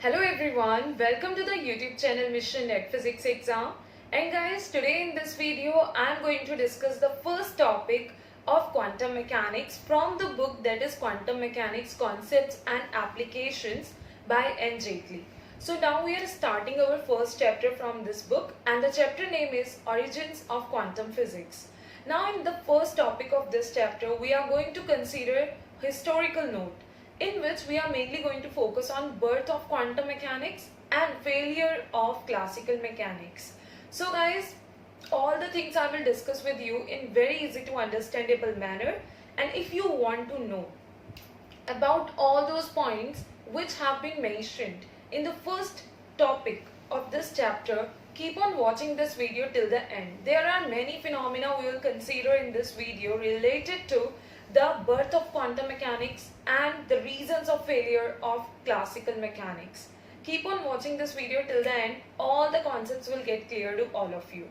Hello everyone, welcome to the YouTube channel Mission Net Physics Exam. And guys, today in this video I am going to discuss the first topic of quantum mechanics from the book that is Quantum Mechanics Concepts and Applications by N. Jaitley. So now we are starting our first chapter from this book, and the chapter name is Origins of Quantum Physics. Now in the first topic of this chapter we are going to consider historical note, in which we are mainly going to focus on birth of quantum mechanics and failure of classical mechanics. So guys, all the things I will discuss with you in very easy to understandable manner, and if you want to know about all those points which have been mentioned in the first topic of this chapter, keep on watching this video till the end. There are many phenomena we will consider in this video related to the birth of quantum mechanics and the reasons of failure of classical mechanics. Keep on watching this video till the end. All the concepts will get clear to all of you.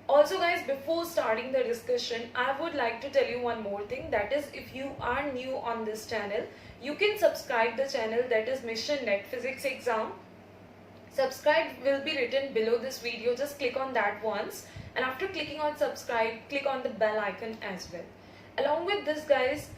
Also guys, before starting the discussion, I would like to tell you one more thing, that is, if you are new on this channel, you can subscribe the channel, that is Mission Net Physics Exam. Subscribe will be written below this video. Just click on that once, and after clicking on subscribe, click on the bell icon as well. Along with this guys,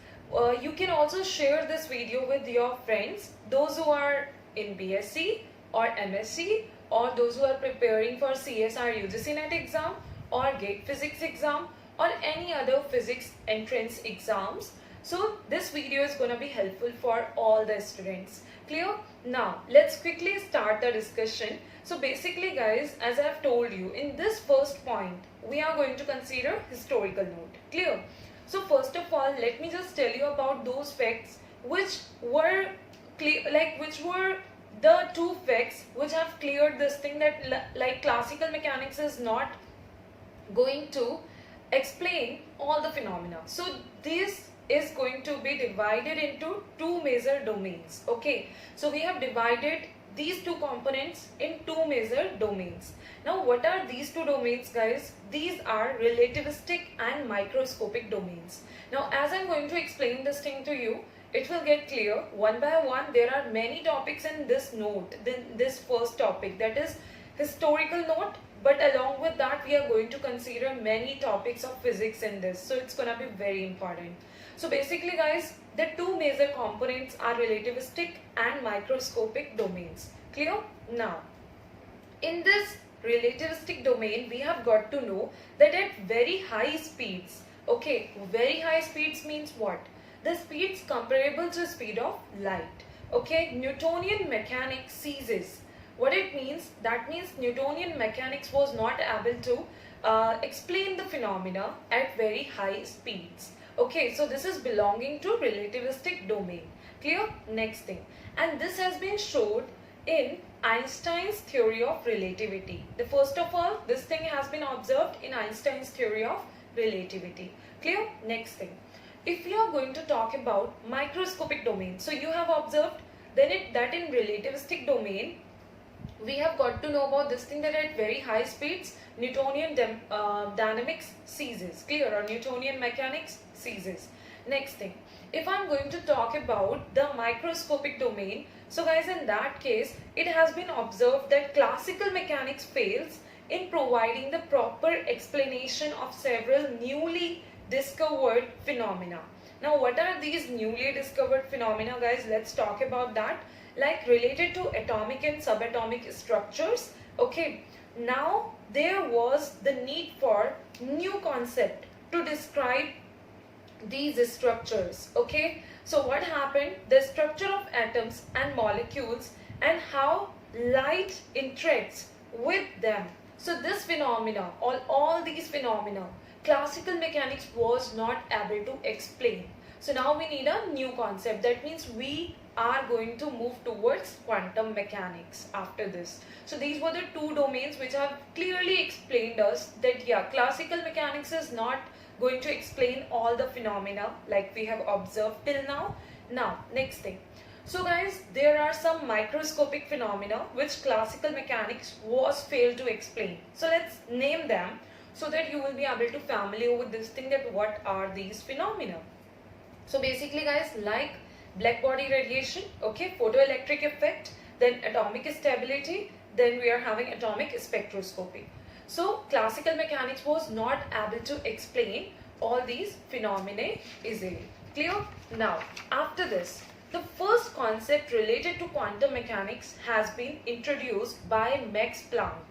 you can also share this video with your friends, those who are in BSc or MSc, or those who are preparing for CSR UGC NET exam or GATE physics exam or any other physics entrance exams. So this video is going to be helpful for all the students. Clear? Now let's quickly start the discussion. So basically guys, as I have told you, in this first point we are going to consider historical note. Clear? So first of all, let me just tell you about those facts which were the two facts which have cleared this thing, that like classical mechanics is not going to explain all the phenomena. So this is going to be divided into two major domains. Okay, so we have divided these two components in two major domains. Now what are these two domains guys? These are relativistic and microscopic domains. Now as I'm going to explain this thing to you, it will get clear one by one. There are many topics in this note, this first topic, that is historical note, but along with that we are going to consider many topics of physics in this, so it's gonna be very important. So basically guys, the two major components are relativistic and microscopic domains. Clear? Now in this relativistic domain we have got to know that at very high speeds, okay, very high speeds means what? The speeds comparable to the speed of light. Okay, Newtonian mechanics ceases. What it means? That means Newtonian mechanics was not able to explain the phenomena at very high speeds. Okay, so this is belonging to relativistic domain. Clear? Next thing. And this has been showed in Einstein's theory of relativity. The first of all, this thing has been observed in Einstein's theory of relativity. Clear? Next thing. If you are going to talk about microscopic domain, so you have observed that in relativistic domain we have got to know about this thing, that at very high speeds Newtonian dynamics ceases. Clear? Or Newtonian mechanics ceases. Next thing, if I'm going to talk about the microscopic domain, so guys, in that case it has been observed that classical mechanics fails in providing the proper explanation of several newly discovered phenomena. Now what are these newly discovered phenomena guys? Let's talk about that, like related to atomic and subatomic structures. Okay, now there was the need for new concept to describe these structures. Okay, so what happened? The structure of atoms and molecules and how light interacts with them. So this phenomena, all these phenomena, classical mechanics was not able to explain. So now we need a new concept. That means we are going to move towards quantum mechanics after this. So these were the two domains which have clearly explained us that yeah, classical mechanics is not going to explain all the phenomena like we have observed till now. Now next thing. So guys, there are some microscopic phenomena which classical mechanics was failed to explain. So let's name them so that you will be able to familiar with this thing, that what are these phenomena. So basically guys, like black body radiation, okay, photoelectric effect, then atomic stability, then we are having atomic spectroscopy. So classical mechanics was not able to explain all these phenomena easily. Clear? Now, after this, the first concept related to quantum mechanics has been introduced by Max Planck.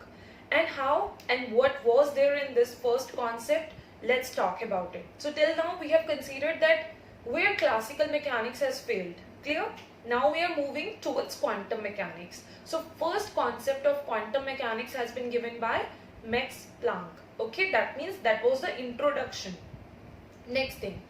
And how and what was there in this first concept? Let's talk about it. So till now we have considered that where classical mechanics has failed. Clear? Now we are moving towards quantum mechanics. So first concept of quantum mechanics has been given by Max Planck. Okay, that means that was the introduction. Next thing,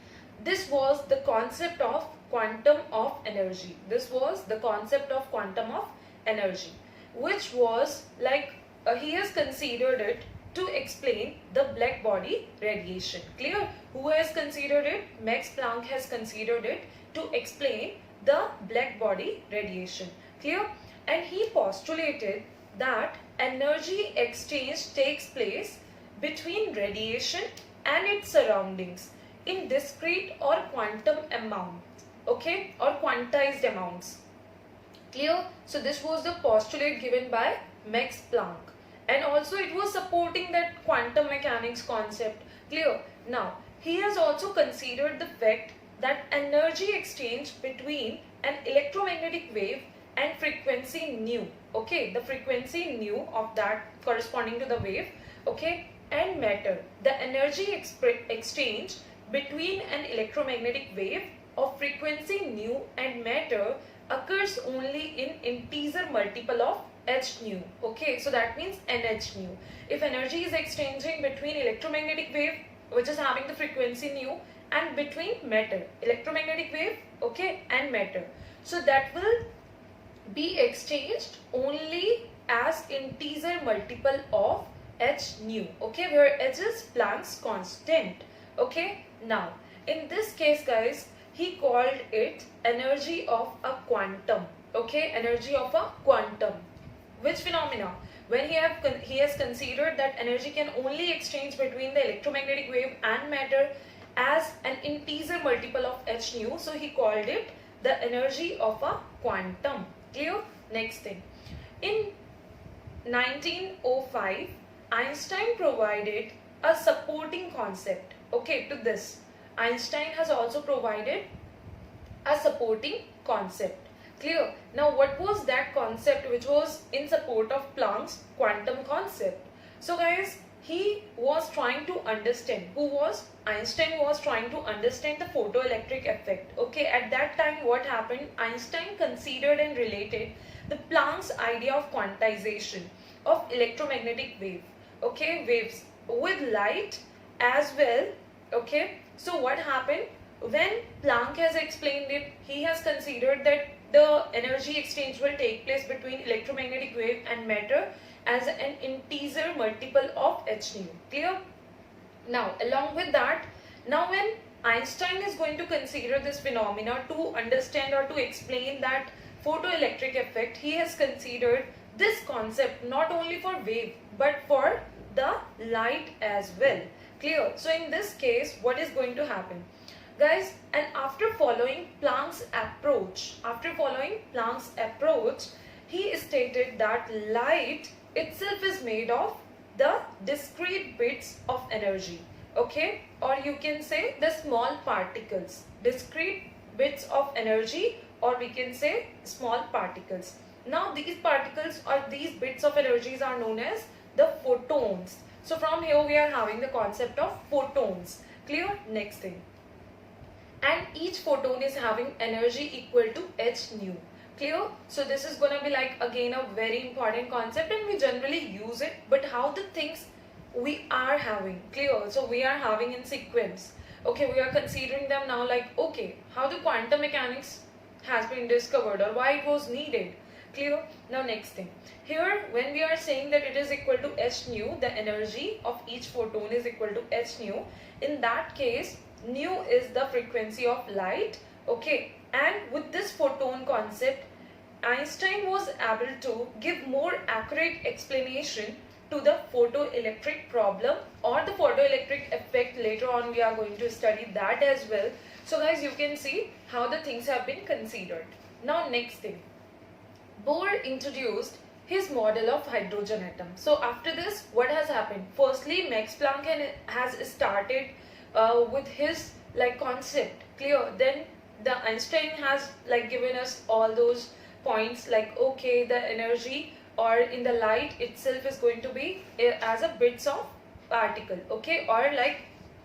this was the concept of quantum of energy. This was the concept of quantum of energy, which was like he has considered it to explain the black body radiation. Clear? Who has considered it? Max Planck has considered it to explain the black body radiation. Clear? And he postulated that energy exchange takes place between radiation and its surroundings in discrete or quantum amounts, okay, or quantized amounts. Clear? So this was the postulate given by Max Planck, and also it was supporting that quantum mechanics concept. Clear? Now he has also considered the fact that energy exchange between an electromagnetic wave and frequency nu, okay, the frequency nu of that corresponding to the wave, okay, and matter, the energy exchange between an electromagnetic wave of frequency nu and matter occurs only in integer multiple of h nu. Okay, so that means nh nu. If energy is exchanging between electromagnetic wave which is having the frequency nu and between matter, electromagnetic wave, okay, and matter, so that will be exchanged only as integer multiple of h nu, okay, where h is Planck's constant. Okay, now in this case guys, he called it energy of a quantum, okay, energy of a quantum. Which phenomena? When he has considered that energy can only exchange between the electromagnetic wave and matter as an integer multiple of h nu, so he called it the energy of a quantum. Clear? Next thing, in 1905 Einstein provided a supporting concept, okay, to this. Einstein has also provided a supporting concept. Clear? Now what was that concept which was in support of Planck's quantum concept? So guys, he was trying to understand, who was? Einstein was trying to understand the photoelectric effect. Okay, at that time what happened? Einstein considered and related the Planck's idea of quantization of electromagnetic wave, okay, waves with light as well. Okay, so what happened? When Planck has explained it, he has considered that the energy exchange will take place between electromagnetic wave and matter as an integer multiple of h nu. Clear? Now along with that, now when Einstein is going to consider this phenomena to understand or to explain that photoelectric effect, he has considered this concept not only for wave but for the light as well. Clear? So in this case, what is going to happen? Guys, and after following Planck's approach, he stated that light itself is made of the discrete bits of energy, okay, or you can say the small particles, discrete bits of energy, or we can say small particles. Now these particles or these bits of energies are known as the photons. So from here we are having the concept of photons. Clear? Next thing, and each photon is having energy equal to h nu. Clear? So this is gonna be like again a very important concept, and we generally use it, but how the things we are having. Clear? So we are having in sequence. Okay, we are considering them now like, okay, how the quantum mechanics has been discovered or why it was needed. Clear? Now next thing, here when we are saying that it is equal to h nu, the energy of each photon is equal to h nu, in that case nu is the frequency of light, okay, and with this photon concept Einstein was able to give more accurate explanation to the photoelectric problem or the photoelectric effect. Later on we are going to study that as well. So guys, you can see how the things have been considered. Now next thing, Bohr introduced his model of hydrogen atom. So after this, what has happened? Firstly, Max Planck has started with his like concept clear. Then the Einstein has like given us all those points like okay, the energy or in the light itself is going to be as a bits of particle, okay, or like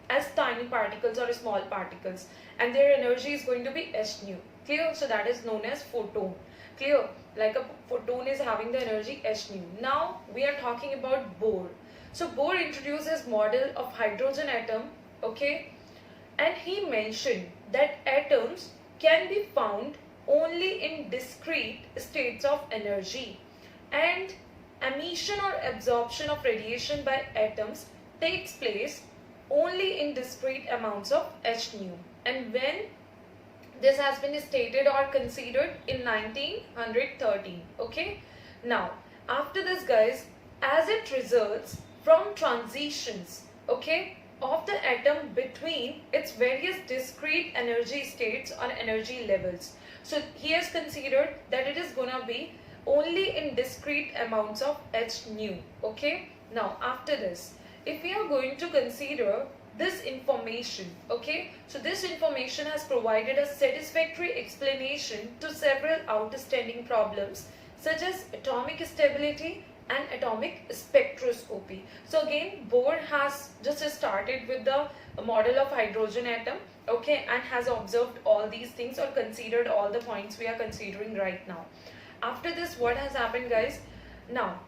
as tiny particles or small particles, and their energy is going to be h nu, clear. So that is known as photon, clear. Like a photon is having the energy h nu. Now we are talking about Bohr. So Bohr introduced his model of hydrogen atom, okay, and he mentioned that atoms can be found only in discrete states of energy, and emission or absorption of radiation by atoms takes place only in discrete amounts of h nu. And when this has been stated or considered in 1913, okay. Now after this, guys, as it results from transitions, okay, of the atom between its various discrete energy states or energy levels, so he has considered that it is gonna be only in discrete amounts of h nu, okay. Now after this, if we are going to consider this information, okay, so this information has provided a satisfactory explanation to several outstanding problems such as atomic stability and atomic spectroscopy. So again, Bohr has just started with the model of hydrogen atom, okay, and has observed all these things or considered all the points we are considering right now. After this, what has happened, guys? Now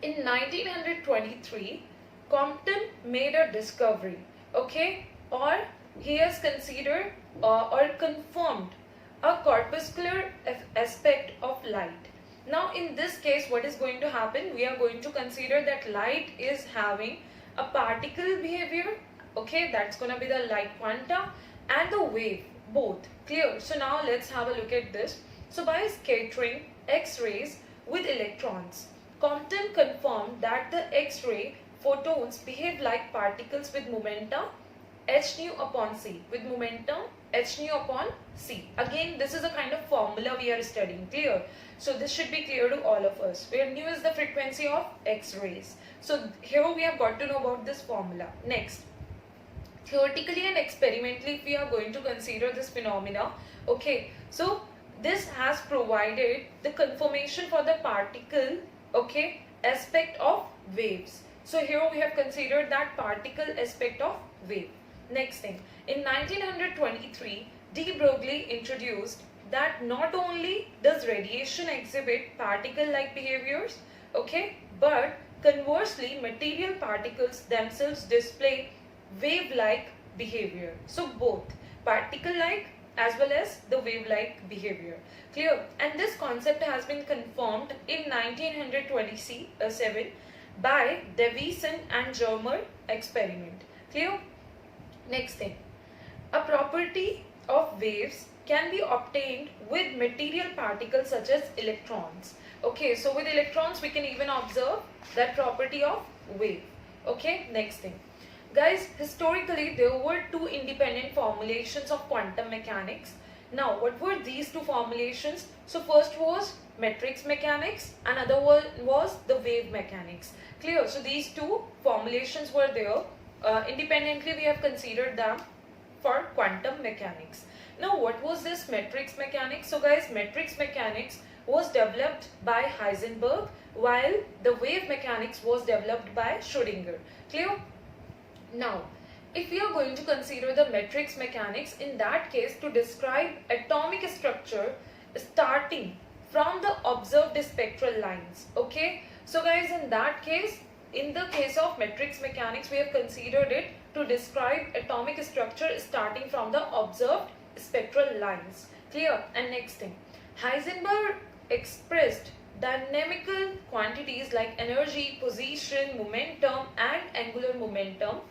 in 1923, Compton made a discovery, okay, or he has considered or confirmed a corpuscular aspect of light. Now in this case, what is going to happen? We are going to consider that light is having a particle behavior, okay, that's going to be the light quanta, and the wave, both, clear. So now let's have a look at this. So by scattering X-rays with electrons, Compton confirmed that the X-ray photons behave like particles with momentum h nu upon c, with momentum h nu upon c. Again, this is a kind of formula we are studying, clear. So this should be clear to all of us, where nu is the frequency of X-rays. So here we have got to know about this formula. Next, theoretically and experimentally, if we are going to consider this phenomena, okay, so this has provided the confirmation for the particle, okay, aspect of waves. So here we have considered that particle aspect of wave. Next thing, in 1923, de Broglie introduced that not only does radiation exhibit particle-like behaviors, okay, but conversely, material particles themselves display wave-like behavior. So both particle-like as well as the wave-like behavior, clear. And this concept has been confirmed in 1927 by Davison and Germer experiment, clear. Next thing, a property of waves can be obtained with material particles such as electrons, okay. So with electrons we can even observe that property of wave, okay. Next thing, guys, historically there were two independent formulations of quantum mechanics. Now what were these two formulations? So first was matrix mechanics, another one was the wave mechanics, clear. So these two formulations were there. Independently we have considered them for quantum mechanics. Now what was this matrix mechanics? So guys, matrix mechanics was developed by Heisenberg, while the wave mechanics was developed by Schrödinger, clear. Now if we are going to consider the matrix mechanics, in that case to describe atomic structure starting from the observed spectral lines, okay. So guys, in that case, in the case of matrix mechanics, we have considered it to describe atomic structure starting from the observed spectral lines, clear. And next thing, Heisenberg expressed dynamical quantities like energy, position, momentum and angular momentum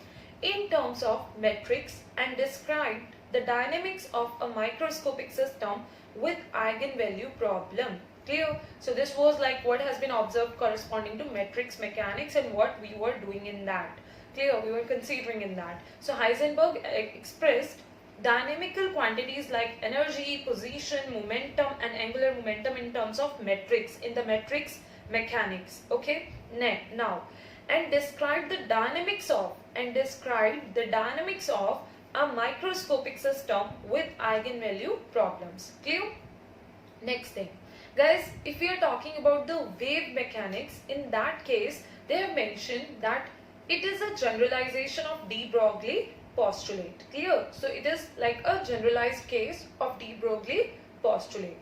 in terms of metrics and described the dynamics of a microscopic system with eigenvalue problem, clear. So this was like what has been observed corresponding to matrix mechanics and what we were doing in that, clear, we were considering in that. So Heisenberg expressed dynamical quantities like energy, position, momentum and angular momentum in terms of metrics, in the metrics mechanics. Okay, now, and describe the dynamics of a microscopic system with eigenvalue problems. Clear? Next thing, guys, if we are talking about the wave mechanics, in that case they have mentioned that it is a generalization of de Broglie postulate. Clear? So it is like a generalized case of de Broglie postulate.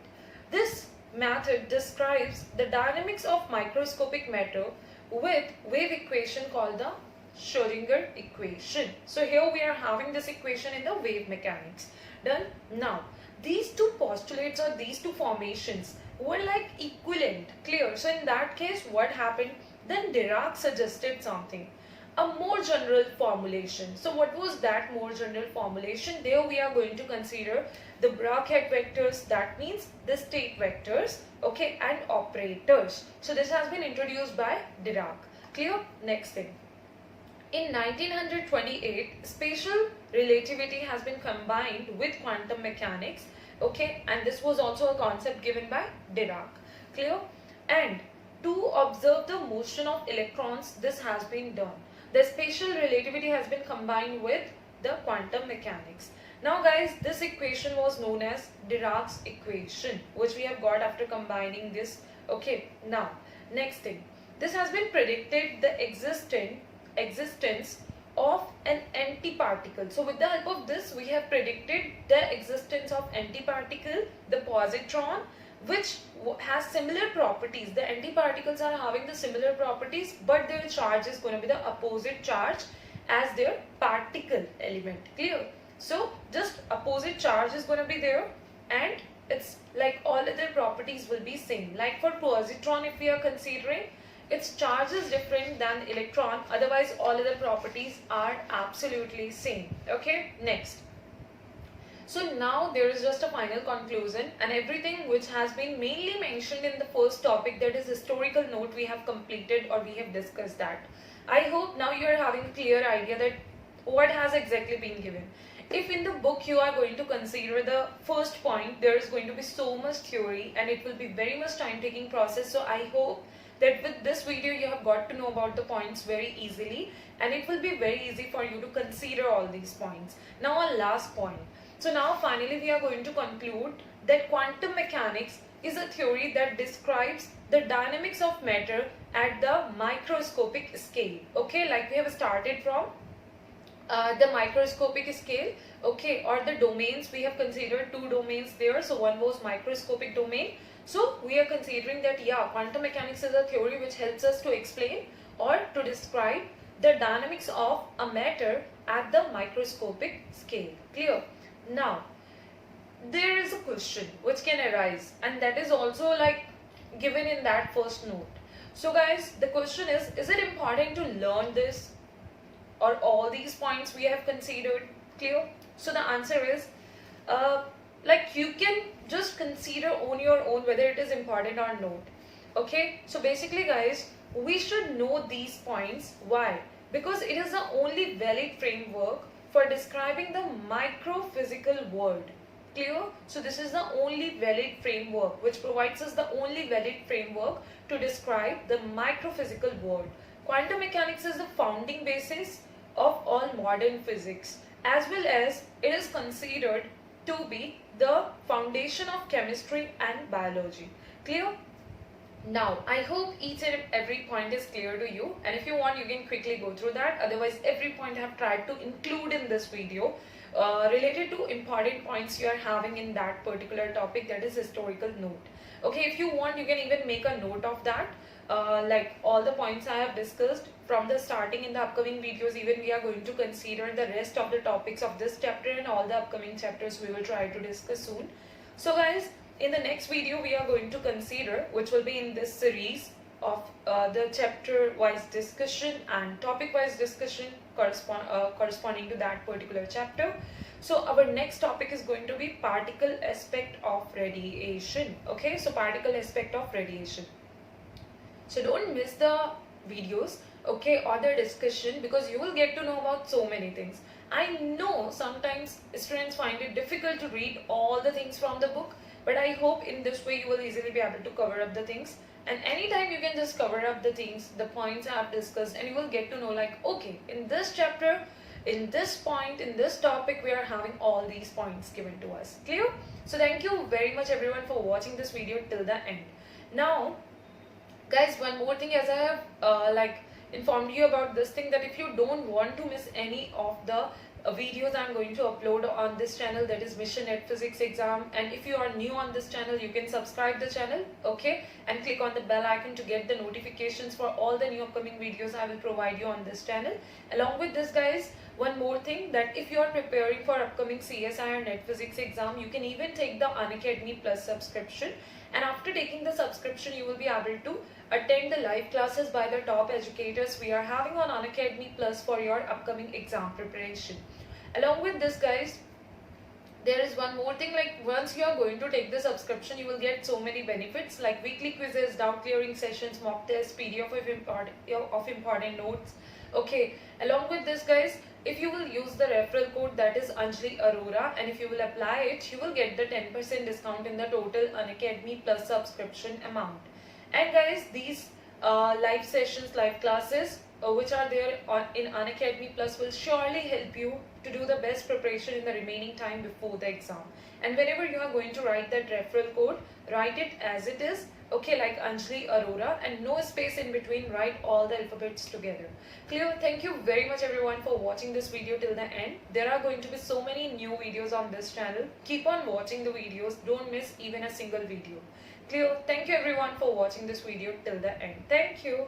This method describes the dynamics of microscopic matter with wave equation called the Schrödinger equation. So here we are having this equation in the wave mechanics. Done? Now, these two postulates or these two formations were like equivalent. Clear? So in that case, what happened? Then Dirac suggested something, a more general formulation. So what was that more general formulation? There we are going to consider the Bra-Ket vectors, that means the state vectors, okay, and operators. So this has been introduced by Dirac. Clear? Next thing. In 1928, spatial relativity has been combined with quantum mechanics, okay, and this was also a concept given by Dirac. Clear? And to observe the motion of electrons, this has been done. The spatial relativity has been combined with the quantum mechanics. Now guys, this equation was known as Dirac's equation, which we have got after combining this. Okay, now next thing, this has been predicted the existence of an antiparticle. So with the help of this, we have predicted the existence of antiparticle, the positron, which has similar properties. The antiparticles are having the similar properties, but their charge is going to be the opposite charge as their particle element. Clear? So just opposite charge is going to be there, and it's like all other properties will be same. Like for positron, if we are considering, its charge is different than electron, otherwise all other properties are absolutely same. Okay, next. So now there is just a final conclusion, and everything which has been mainly mentioned in the first topic, that is historical note, we have completed or we have discussed that. I hope now you are having a clear idea that what has exactly been given. If in the book you are going to consider the first point, there is going to be so much theory and it will be very much time taking process. So I hope that with this video you have got to know about the points very easily, and it will be very easy for you to consider all these points. Now our last point. So now finally we are going to conclude that quantum mechanics is a theory that describes the dynamics of matter at the microscopic scale. Okay, like we have started from the microscopic scale, okay, or the domains. We have considered two domains there. So one was microscopic domain. So we are considering that, yeah, quantum mechanics is a theory which helps us to explain or to describe the dynamics of a matter at the microscopic scale. Clear? Now, there is a question which can arise, and that is also like given in that first note. So guys, the question is it important to learn this or all these points we have considered? Clear? So the answer is like you can just consider on your own whether it is important or not. Okay, so basically guys, we should know these points. Why? Because it is the only valid framework for describing the microphysical world. Clear? So this is the only valid framework which provides us the only valid framework to describe the microphysical world. Quantum mechanics is the founding basis of all modern physics, as well as it is considered to be the foundation of chemistry and biology. Clear? Now, I hope each and every point is clear to you, and if you want, you can quickly go through that. Otherwise, every point I have tried to include in this video related to important points you are having in that particular topic, that is historical note. Okay, if you want, you can even make a note of that. Like all the points I have discussed from the starting in the upcoming videos, even we are going to consider the rest of the topics of this chapter, and all the upcoming chapters we will try to discuss soon. So guys, in the next video we are going to consider, which will be in this series of the chapter wise discussion and topic wise discussion corresponding to that particular chapter. So our next topic is going to be particle aspect of radiation. Okay, so particle aspect of radiation. So don't miss the videos, okay, or the discussion, because you will get to know about so many things. I know sometimes students find it difficult to read all the things from the book, but I hope in this way you will easily be able to cover up the things. And anytime you can just cover up the things, the points I have discussed, and you will get to know like, okay, in this chapter, in this point, in this topic, we are having all these points given to us. Clear? So thank you very much everyone for watching this video till the end. Now, guys, one more thing, as I have informed you about this thing, that if you don't want to miss any of the videos I'm going to upload on this channel, that is Mission NET Physics Exam, and if you are new on this channel, you can subscribe the channel, okay, and click on the bell icon to get the notifications for all the new upcoming videos I will provide you on this channel. Along with this, guys, one more thing, that if you are preparing for upcoming CSI or NET Physics Exam, you can even take the Unacademy Plus subscription, and after taking the subscription, you will be able to attend the live classes by the top educators we are having on Unacademy Plus for your upcoming exam preparation. Along with this, guys, there is one more thing, like once you are going to take the subscription, you will get so many benefits like weekly quizzes, doubt clearing sessions, mock tests, PDF of important notes, okay. Along with this, guys, if you will use the referral code, that is Anjali Arora, and if you will apply it, you will get the 10% discount in the total Unacademy Plus subscription amount. And guys, these live sessions, live classes which are there in Unacademy Plus will surely help you to do the best preparation in the remaining time before the exam. And whenever you are going to write that referral code, write it as it is, okay, like Anjali Arora, and no space in between, write all the alphabets together. Clear? Thank you very much everyone for watching this video till the end. There are going to be so many new videos on this channel. Keep on watching the videos, don't miss even a single video. Clear? Thank you everyone for watching this video till the end. Thank you.